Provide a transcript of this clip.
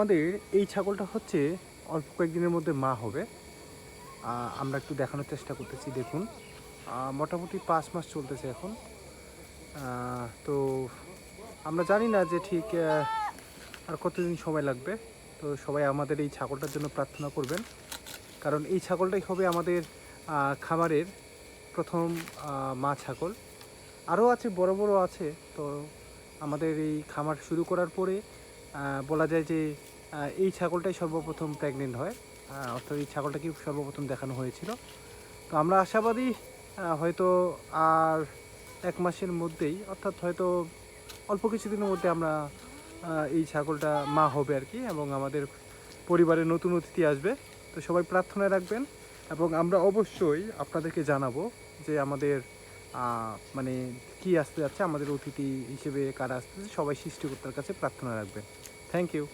আমাদের এই ছাগলটা হচ্ছে অল্প কয়েকদিনের মধ্যে মা হবে। আমরা একটু দেখানোর চেষ্টা করতেছি, দেখুন। মোটামুটি 5 মাস চলতেছে এখন। তো আমরা জানি না যে ঠিক আর কতদিন সময় লাগবে। তো সবাই আমাদের এই ছাগলটার জন্য প্রার্থনা করবেন, কারণ এই ছাগলটাই হবে আমাদের খামারের প্রথম মা ছাগল। আরও আছে, বড় বড় আছে। তো আমাদের এই খামার শুরু করার পরে বলা যায় যে এই ছাগলটাই সর্বপ্রথম প্রেগনেন্ট হয়। অর্থাৎ এই ছাগলটাকে সর্বপ্রথম দেখানো হয়েছিল। তো আমরা আশাবাদী হয়তো আর 1 মাসের মধ্যেই, অর্থাৎ হয়তো অল্প কিছুদিনের মধ্যে আমরা এই ছাগলটা মা হবে আর কি, এবং আমাদের পরিবারে নতুন অতিথি আসবে। তো সবাই প্রার্থনায় রাখবেন, এবং আমরা অবশ্যই আপনাদেরকে জানাবো যে আমাদের মানে কি আসতে যাচ্ছে, আমাদের অতিথি হিসেবে কারা আসতেছে। সবাই সৃষ্টিকর্তার কাছে প্রার্থনা রাখবেন। Thank you.